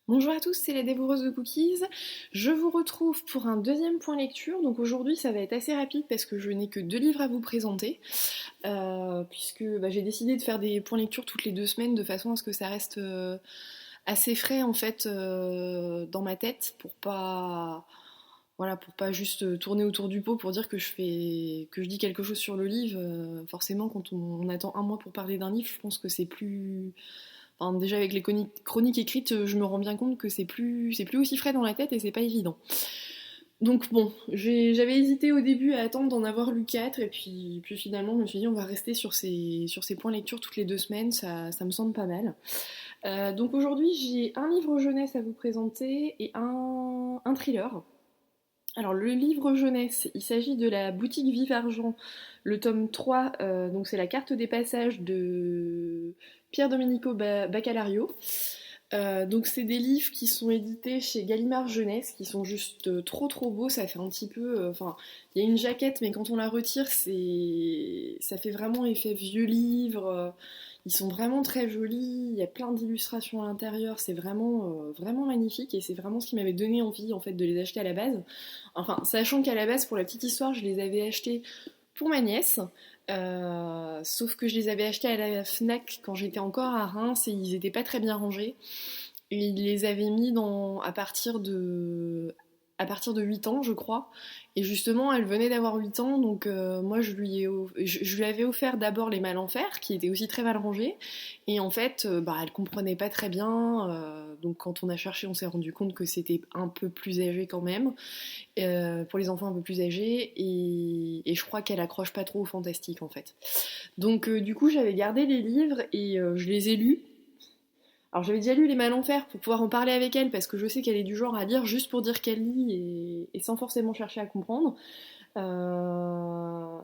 Bonjour à tous, c'est la dévoreuse de cookies. Je vous retrouve pour un deuxième point lecture. Donc aujourd'hui, ça va être assez rapide parce que je n'ai que deux livres à vous présenter. Puisque j'ai décidé de faire des points lecture toutes les 2 semaines de façon à ce que ça reste assez frais en fait dans ma tête pour pas. Voilà, pour pas juste tourner autour du pot pour dire que je dis quelque chose sur le livre. Forcément, quand on attend un mois pour parler d'un livre, je pense que c'est plus. Enfin, déjà avec les chroniques écrites, je me rends bien compte que c'est plus aussi frais dans la tête et c'est pas évident. Donc bon, j'avais hésité au début à attendre d'en avoir lu 4 et puis finalement je me suis dit on va rester sur ces points lecture toutes les 2 semaines, ça me semble pas mal. Donc aujourd'hui j'ai un livre jeunesse à vous présenter et un thriller. Alors le livre jeunesse, il s'agit de la boutique Vive Argent, le tome 3, donc c'est la carte des passages de Pierre Domenico Baccalario. Donc c'est des livres qui sont édités chez Gallimard Jeunesse, qui sont juste trop trop beaux, ça fait un petit peu... Enfin, il y a une jaquette, mais quand on la retire, ça fait vraiment effet vieux livre. Ils sont vraiment très jolis, il y a plein d'illustrations à l'intérieur, c'est vraiment magnifique et c'est vraiment ce qui m'avait donné envie en fait de les acheter à la base. Enfin, sachant qu'à la base, pour la petite histoire, je les avais achetés pour ma nièce, sauf que je les avais achetés à la Fnac quand j'étais encore à Reims et ils étaient pas très bien rangés. Et il les avait mis à partir de 8 ans, je crois. Et justement, elle venait d'avoir 8 ans, donc moi je lui avais offert d'abord les Mal en Fer, qui étaient aussi très mal rangés. Et en fait, elle comprenait pas très bien. Donc quand on a cherché, on s'est rendu compte que c'était un peu plus âgé quand même, pour les enfants un peu plus âgés. Et je crois qu'elle accroche pas trop au fantastique en fait. Donc du coup, j'avais gardé les livres et je les ai lus. Alors j'avais déjà lu Les Mal en Fer pour pouvoir en parler avec elle parce que je sais qu'elle est du genre à lire juste pour dire qu'elle lit et sans forcément chercher à comprendre. Euh,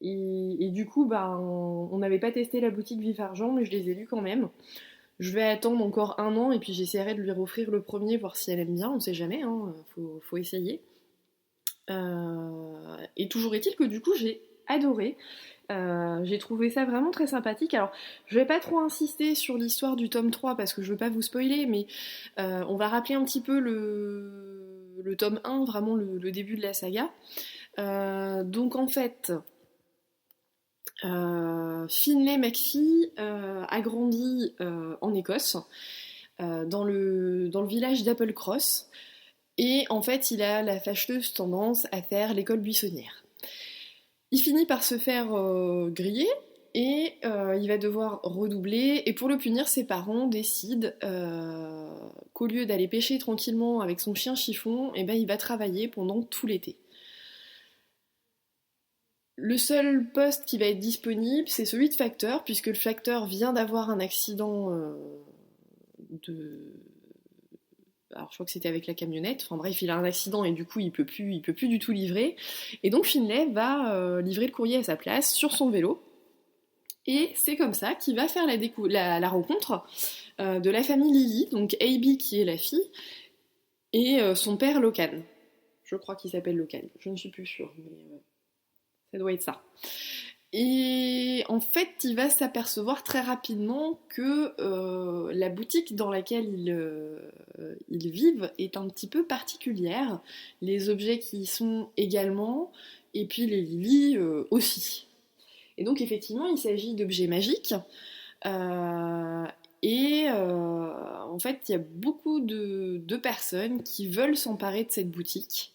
et du coup, on n'avait pas testé la boutique Vif Argent, mais je les ai lus quand même. Je vais attendre encore un an et puis j'essaierai de lui offrir le premier, voir si elle aime bien, on ne sait jamais, hein, faut essayer. Et toujours est-il que du coup j'ai adoré. J'ai trouvé ça vraiment très sympathique. Alors, je vais pas trop insister sur l'histoire du tome 3 parce que je veux pas vous spoiler, mais on va rappeler un petit peu le tome 1, vraiment le début de la saga. Donc en fait, Finlay McPhee a grandi en Écosse, dans le village d'Applecross, et en fait, il a la fâcheuse tendance à faire l'école buissonnière. Il finit par se faire griller et il va devoir redoubler. Et pour le punir, ses parents décident qu'au lieu d'aller pêcher tranquillement avec son chien chiffon, il va travailler pendant tout l'été. Le seul poste qui va être disponible, c'est celui de facteur, puisque le facteur vient d'avoir un accident de... Alors je crois que c'était avec la camionnette, enfin bref, il a un accident et du coup il peut plus du tout livrer. Et donc Finlay va livrer le courrier à sa place sur son vélo. Et c'est comme ça qu'il va faire la rencontre de la famille Lily, donc Abby qui est la fille, et son père Locan. Je crois qu'il s'appelle Locan, je ne suis plus sûre, mais ça doit être ça. Et en fait, il va s'apercevoir très rapidement que la boutique dans laquelle ils vivent est un petit peu particulière. Les objets qui y sont également, et puis les Lily aussi. Et donc effectivement, il s'agit d'objets magiques. Euh, en fait, il y a beaucoup de personnes qui veulent s'emparer de cette boutique.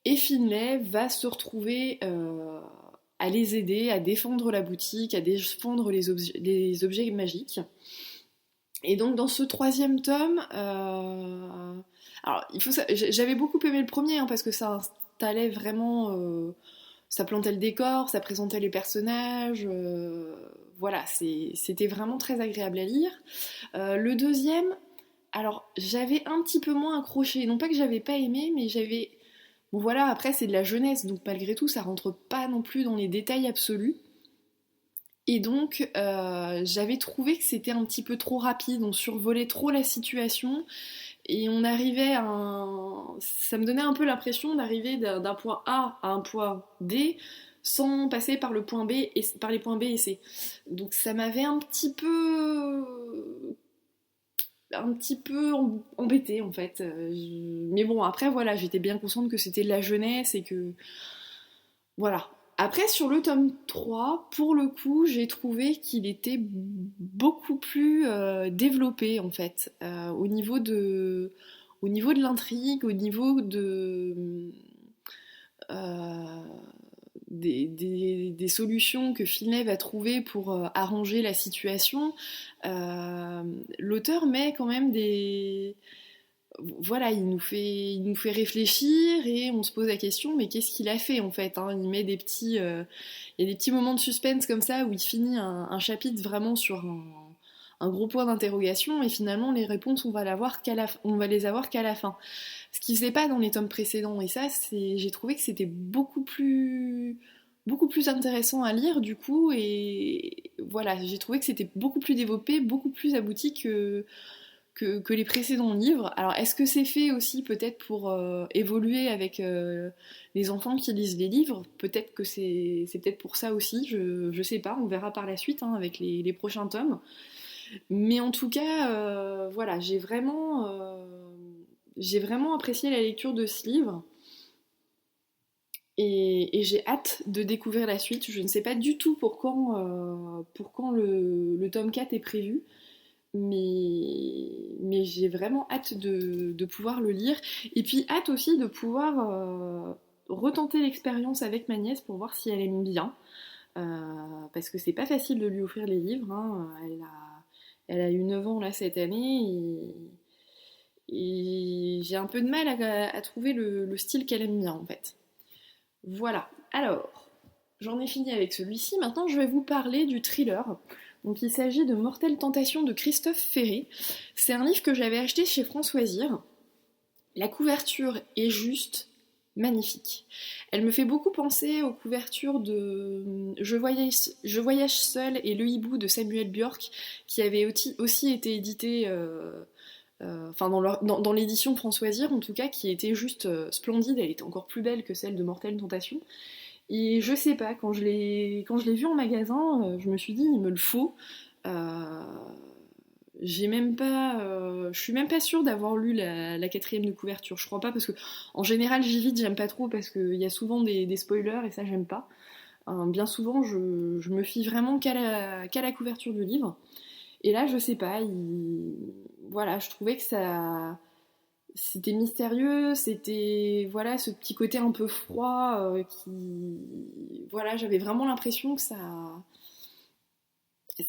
Et Finlay va se retrouver à les aider, à défendre la boutique, à défendre les objets magiques. Et donc dans ce troisième tome, alors j'avais beaucoup aimé le premier parce que ça installait vraiment, ça plantait le décor, ça présentait les personnages, voilà, c'était vraiment très agréable à lire. Le deuxième, alors j'avais un petit peu moins accroché, non pas que j'avais pas aimé, mais j'avais... Bon voilà, après c'est de la jeunesse, donc malgré tout ça rentre pas non plus dans les détails absolus. Et donc j'avais trouvé que c'était un petit peu trop rapide, on survolait trop la situation et on arrivait à un... Ça me donnait un peu l'impression d'arriver d'un point A à un point D sans passer par le point B et par les points B et C. Donc ça m'avait un petit peu un petit peu embêtée en fait. Mais bon, après voilà, j'étais bien consciente que c'était de la jeunesse et que voilà. Après, sur le tome 3, pour le coup, j'ai trouvé qu'il était beaucoup plus développé, en fait, au niveau de l'intrigue, au niveau euh, des solutions que Finet va trouver pour arranger la situation. Euh, L'auteur met quand même des, voilà, il nous fait réfléchir et on se pose la question, mais qu'est-ce qu'il a fait en fait, hein. Il met des petits, il y a des petits moments de suspense comme ça où il finit un chapitre vraiment sur un gros point d'interrogation et finalement les réponses on va les avoir qu'à la fin. Ce qui faisait pas dans les tomes précédents et ça, j'ai trouvé que c'était beaucoup plus intéressant à lire du coup et voilà, j'ai trouvé que c'était beaucoup plus développé, beaucoup plus abouti que les précédents livres. Alors, est-ce que c'est fait aussi peut-être pour évoluer avec les enfants qui lisent les livres? Peut-être que c'est peut-être pour ça aussi, je sais pas, on verra par la suite hein, avec les prochains tomes. Mais en tout cas, voilà, j'ai vraiment apprécié la lecture de ce livre. Et j'ai hâte de découvrir la suite. Je ne sais pas du tout pour quand le tome 4 est prévu. Mais j'ai vraiment hâte de pouvoir le lire. Et puis hâte aussi de pouvoir retenter l'expérience avec ma nièce pour voir si elle aime bien. Parce que c'est pas facile de lui offrir les livres. Hein. Elle a eu 9 ans là cette année et j'ai un peu de mal à trouver le style qu'elle aime bien en fait. Voilà. Alors, j'en ai fini avec celui-ci. Maintenant, je vais vous parler du thriller. Donc, il s'agit de Mortelle Tentation de Christophe Ferré. C'est un livre que j'avais acheté chez Françoisir. La couverture est juste magnifique. Elle me fait beaucoup penser aux couvertures de Je voyage seul et Le Hibou de Samuel Björk, qui avait aussi été édité enfin dans l'édition Françoisir en tout cas, qui était juste splendide, elle était encore plus belle que celle de Mortelle Tentation. Et je sais pas, quand je l'ai vu en magasin, je me suis dit il me le faut. Euh, j'ai même pas, je suis même pas sûre d'avoir lu la quatrième de couverture. Je crois pas parce que en général j'y vite, j'aime pas trop parce qu'il y a souvent des spoilers et ça j'aime pas. Bien souvent je me fie vraiment qu'à la couverture du livre. Et là je sais pas, voilà, je trouvais que ça c'était mystérieux, c'était voilà ce petit côté un peu froid qui voilà, j'avais vraiment l'impression que ça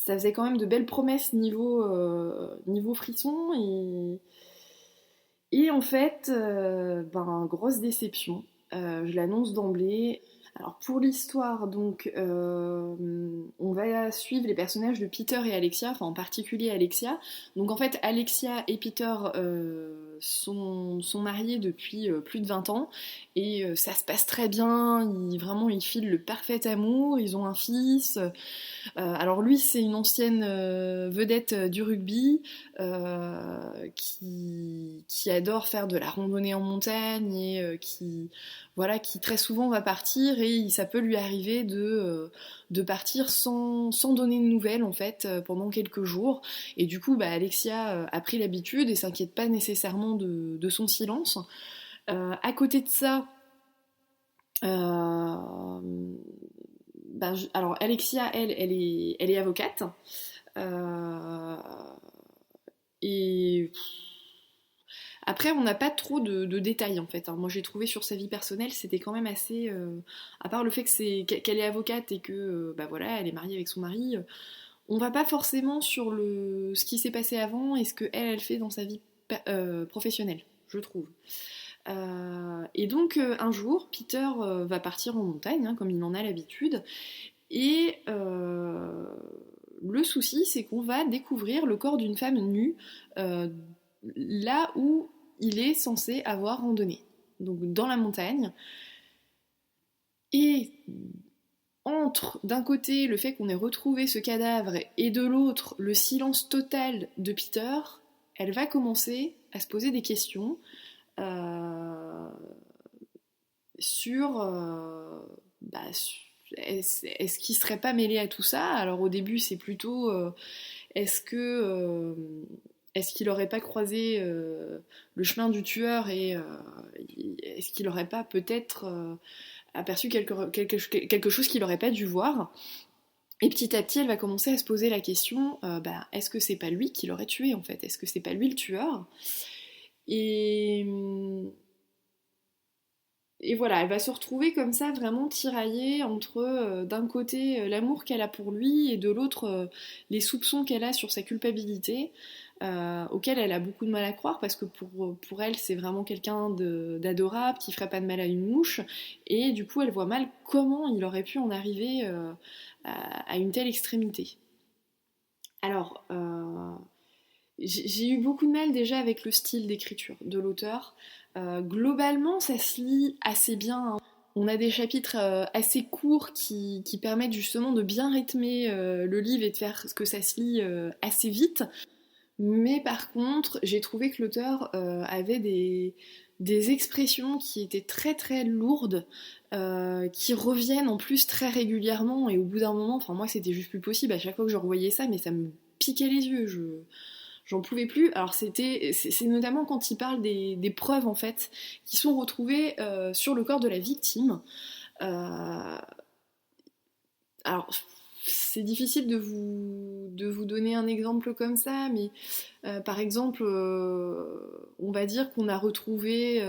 faisait quand même de belles promesses niveau frisson et en fait ben grosse déception. Je l'annonce d'emblée. Alors pour l'histoire, donc, on va suivre les personnages de Peter et Alexia, enfin en particulier Alexia. Donc en fait, Alexia et Peter sont mariés depuis plus de 20 ans et ça se passe très bien. Vraiment, ils filent le parfait amour. Ils ont un fils. Alors lui, c'est une ancienne vedette du rugby qui adore faire de la randonnée en montagne et voilà, qui très souvent va partir et ça peut lui arriver de partir sans donner de nouvelles en fait pendant quelques jours. Et du coup, bah, Alexia a pris l'habitude et s'inquiète pas nécessairement de son silence. À côté de ça, euh, bah, alors Alexia, elle est avocate. Euh, et après, on n'a pas trop de détails en fait. Hein. Moi, j'ai trouvé sur sa vie personnelle, c'était quand même assez. À part le fait qu'elle est avocate et que, bah voilà, elle est mariée avec son mari, on va pas forcément sur ce qui s'est passé avant et ce que elle fait dans sa vie professionnelle, je trouve. Et donc un jour, Peter va partir en montagne, hein, comme il en a l'habitude, et le souci, c'est qu'on va découvrir le corps d'une femme nue euh, là où il est censé avoir randonné, donc dans la montagne. Et entre d'un côté le fait qu'on ait retrouvé ce cadavre et de l'autre le silence total de Peter, elle va commencer à se poser des questions euh, sur, bah, est-ce qu'il serait pas mêlé à tout ça? Alors au début c'est plutôt est-ce que est-ce qu'il n'aurait pas croisé le chemin du tueur et est-ce qu'il n'aurait pas peut-être aperçu quelque chose qu'il n'aurait pas dû voir. Et petit à petit, elle va commencer à se poser la question, est-ce que c'est pas lui qui l'aurait tué en fait? Est-ce que c'est pas lui le tueur? Et, et voilà, elle va se retrouver comme ça vraiment tiraillée entre d'un côté l'amour qu'elle a pour lui et de l'autre les soupçons qu'elle a sur sa culpabilité, auquel elle a beaucoup de mal à croire parce que pour elle c'est vraiment quelqu'un d'adorable qui ferait pas de mal à une mouche et du coup elle voit mal comment il aurait pu en arriver à une telle extrémité. Alors, j'ai eu beaucoup de mal déjà avec le style d'écriture de l'auteur. Globalement, ça se lit assez bien, hein. On a des chapitres assez courts qui permettent justement de bien rythmer le livre et de faire que ça se lit assez vite. Mais par contre, j'ai trouvé que l'auteur avait des expressions qui étaient très très lourdes, qui reviennent en plus très régulièrement, et au bout d'un moment, enfin moi c'était juste plus possible, à chaque fois que je revoyais ça, mais ça me piquait les yeux, j'en pouvais plus. Alors c'est notamment quand il parle des preuves en fait, qui sont retrouvées sur le corps de la victime. Euh, alors c'est difficile de vous donner un exemple comme ça, mais par exemple, on va dire qu'on a retrouvé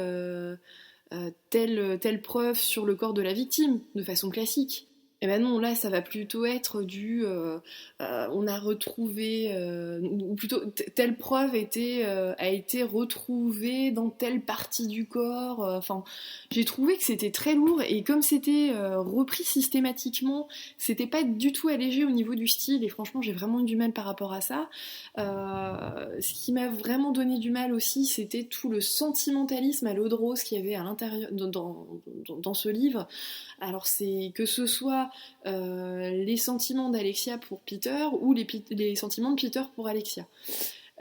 telle preuve sur le corps de la victime, de façon classique. Et ben non, là, ça va plutôt être on a retrouvé, ou plutôt telle preuve a été retrouvée dans telle partie du corps. Enfin, j'ai trouvé que c'était très lourd et comme c'était repris systématiquement, c'était pas du tout allégé au niveau du style. Et franchement, j'ai vraiment eu du mal par rapport à ça. Ce qui m'a vraiment donné du mal aussi, c'était tout le sentimentalisme à l'eau de rose qu'il y avait à l'intérieur dans ce livre. Alors c'est que ce soit les sentiments d'Alexia pour Peter ou les sentiments de Peter pour Alexia.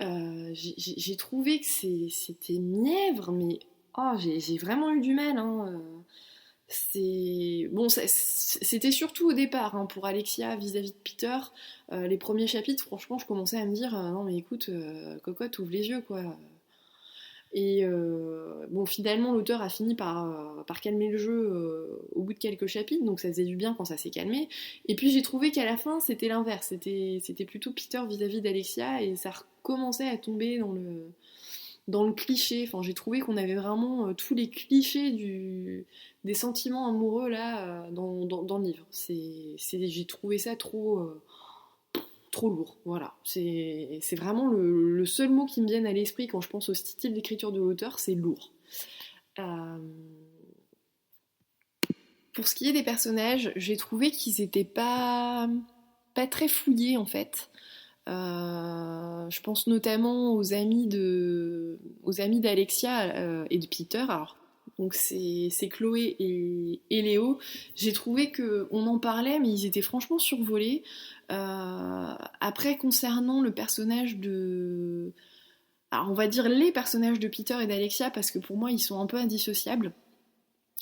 J'ai trouvé que c'était mièvre, mais oh, j'ai vraiment eu du mal. Hein. Bon, c'était surtout au départ hein, pour Alexia vis-à-vis de Peter. Les premiers chapitres, franchement, je commençais à me dire non mais écoute, cocotte, ouvre les yeux quoi. Et bon, finalement, l'auteur a fini par calmer le jeu au bout de quelques chapitres, donc ça faisait du bien quand ça s'est calmé. Et puis j'ai trouvé qu'à la fin, c'était l'inverse. C'était plutôt Peter vis-à-vis d'Alexia, et ça recommençait à tomber dans le cliché. Enfin, j'ai trouvé qu'on avait vraiment tous les clichés des sentiments amoureux là dans le livre. J'ai trouvé ça trop lourd, voilà. C'est vraiment le seul mot qui me vient à l'esprit quand je pense au style d'écriture de l'auteur, c'est lourd. Euh, pour ce qui est des personnages, j'ai trouvé qu'ils étaient pas très fouillés en fait. Je pense notamment aux amis d'Alexia et de Peter. Alors, donc c'est Chloé et Léo. J'ai trouvé qu'on en parlait, mais ils étaient franchement survolés. Après, concernant le personnage de... Alors, on va dire les personnages de Peter et d'Alexia, parce que pour moi, ils sont un peu indissociables.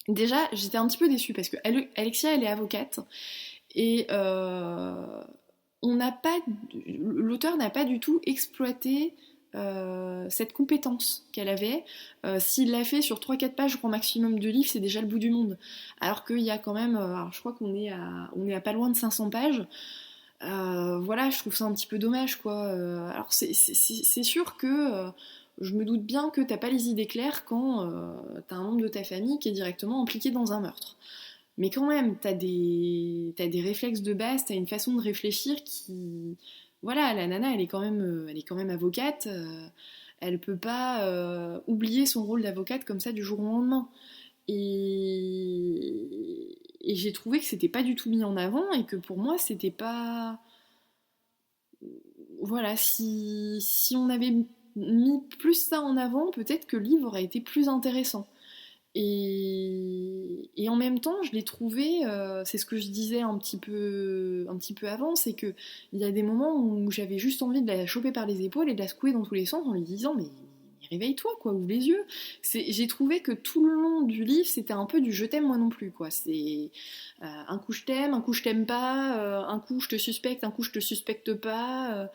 Déjà, j'étais un petit peu déçue, parce que Alexia, elle est avocate, et l'auteur n'a pas du tout exploité cette compétence qu'elle avait. S'il l'a fait sur 3-4 pages au grand maximum de livres, c'est déjà le bout du monde. Alors qu'il y a quand même, alors je crois on est à pas loin de 500 pages. Voilà, je trouve ça un petit peu dommage, quoi. Alors c'est sûr que je me doute bien que t'as pas les idées claires quand t'as un membre de ta famille qui est directement impliqué dans un meurtre. Mais quand même, t'as des réflexes de base, t'as une façon de réfléchir qui... Voilà, la nana, elle est quand même avocate, elle peut pas oublier son rôle d'avocate comme ça du jour au lendemain. Et j'ai trouvé que c'était pas du tout mis en avant et que pour moi, c'était pas... Voilà, si on avait mis plus ça en avant, peut-être que le livre aurait été plus intéressant. Et en même temps, je l'ai trouvé, c'est ce que je disais un petit peu avant, c'est que il y a des moments où j'avais juste envie de la choper par les épaules et de la secouer dans tous les sens en lui disant mais réveille-toi quoi, ouvre les yeux. J'ai trouvé que tout le long du livre, c'était un peu du je t'aime moi non plus quoi. C'est un coup je t'aime pas, un coup je te suspecte, un coup je te suspecte pas.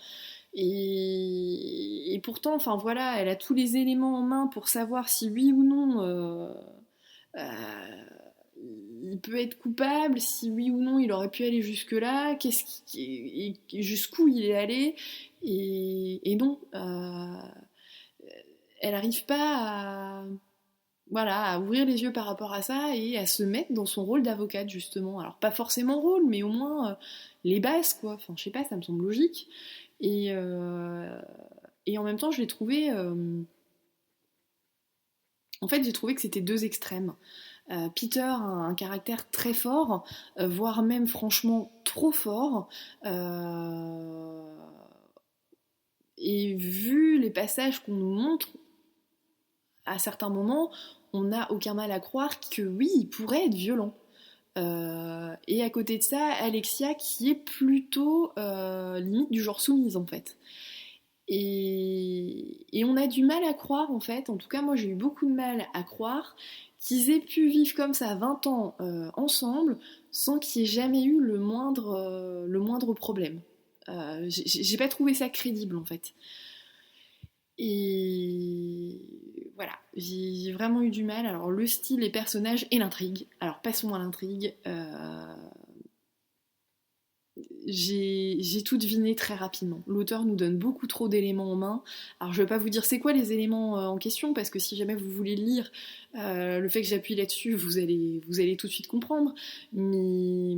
Et pourtant, enfin voilà, elle a tous les éléments en main pour savoir si oui ou non euh, il peut être coupable, si oui ou non il aurait pu aller jusque-là, et jusqu'où il est allé, et non, elle n'arrive pas à, voilà, à ouvrir les yeux par rapport à ça et à se mettre dans son rôle d'avocate justement. Alors pas forcément rôle, mais au moins les bases quoi. Enfin je sais pas, ça me semble logique. Et, euh, et en même temps je l'ai trouvé, en fait j'ai trouvé que c'était deux extrêmes. Peter a un caractère très fort, voire même franchement trop fort. Et vu les passages qu'on nous montre, à certains moments, on n'a aucun mal à croire que oui, il pourrait être violent. Et à côté de ça, Alexia qui est plutôt limite du genre soumise en fait. Et on a du mal à croire en fait, en tout cas moi j'ai eu beaucoup de mal à croire qu'ils aient pu vivre comme ça 20 ans ensemble sans qu'il y ait jamais eu le moindre problème. J'ai pas trouvé ça crédible en fait. Et voilà, j'ai vraiment eu du mal. Alors le style, les personnages et l'intrigue. Alors passons à l'intrigue. J'ai tout deviné très rapidement. L'auteur nous donne beaucoup trop d'éléments en main. Alors je vais pas vous dire c'est quoi les éléments en question, parce que si jamais vous voulez le lire, le fait que j'appuie là-dessus, vous allez tout de suite comprendre. Mais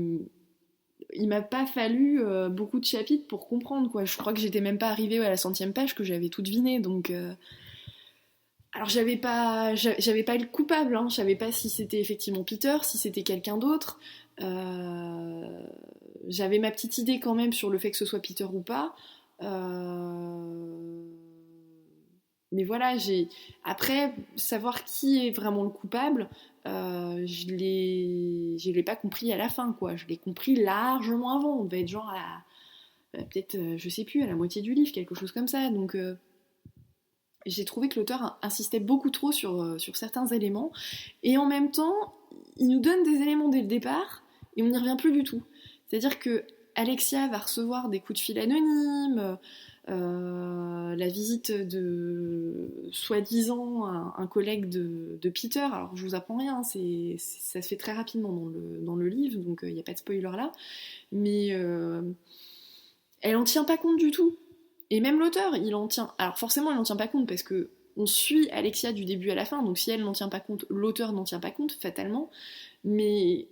il m'a pas fallu beaucoup de chapitres pour comprendre quoi. Je crois que j'étais même pas arrivée à la 100e page que j'avais tout deviné. Donc alors j'avais pas le coupable, hein. Je savais pas si c'était effectivement Peter, si c'était quelqu'un d'autre. Euh, J'avais ma petite idée quand même sur le fait que ce soit Peter ou pas. Euh, Mais voilà, j'ai après savoir qui est vraiment le coupable, je l'ai pas compris à la fin quoi. Je l'ai compris largement avant. On devait être genre à peut-être je sais plus à la moitié du livre, quelque chose comme ça. Donc j'ai trouvé que l'auteur insistait beaucoup trop sur certains éléments, et en même temps, il nous donne des éléments dès le départ, et on n'y revient plus du tout. C'est-à-dire que Alexia va recevoir des coups de fil anonymes, la visite de soi-disant un collègue de Peter. Alors je vous apprends rien, ça se fait très rapidement dans le livre, donc il n'y a pas de spoiler là, mais elle en tient pas compte du tout. Et même l'auteur, il en tient. Alors forcément, il n'en tient pas compte parce que on suit Alexia du début à la fin, donc si elle n'en tient pas compte, l'auteur n'en tient pas compte, fatalement. Mais,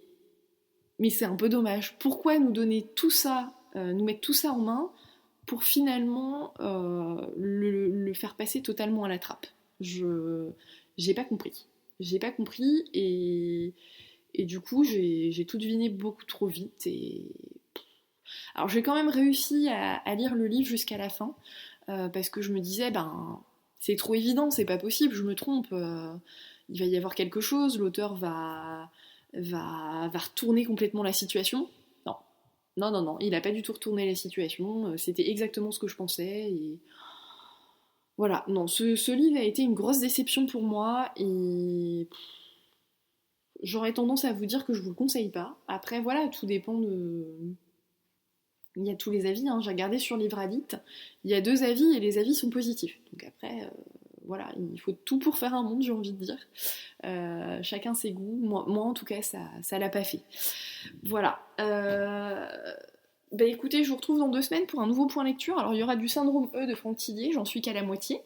mais c'est un peu dommage. Pourquoi nous donner tout ça, nous mettre tout ça en main, pour finalement le faire passer totalement à la trappe? J'ai pas compris. J'ai pas compris, et du coup, j'ai tout deviné beaucoup trop vite. Alors j'ai quand même réussi à lire le livre jusqu'à la fin, parce que je me disais, ben, c'est trop évident, c'est pas possible, je me trompe, il va y avoir quelque chose, l'auteur va retourner complètement la situation. Non, non, non, non, il a pas du tout retourné la situation, c'était exactement ce que je pensais, et voilà, non, ce livre a été une grosse déception pour moi, et j'aurais tendance à vous dire que je vous le conseille pas. Après, voilà, tout dépend de... Il y a tous les avis, hein. J'ai regardé sur Livre Addict, il y a deux avis et les avis sont positifs. Donc après, voilà, il faut tout pour faire un monde, j'ai envie de dire. Chacun ses goûts. Moi, en tout cas, ça l'a pas fait. Voilà. Bah écoutez, je vous retrouve dans 2 semaines pour un nouveau point lecture. Alors il y aura du syndrome E de Franck Tillier, j'en suis qu'à la moitié.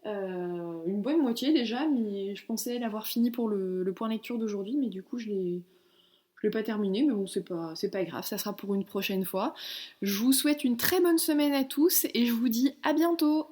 Une bonne moitié déjà, mais je pensais l'avoir fini pour le point lecture d'aujourd'hui, mais du coup je l'ai pas terminé, mais bon, c'est pas grave, ça sera pour une prochaine fois. Je vous souhaite une très bonne semaine à tous et je vous dis à bientôt!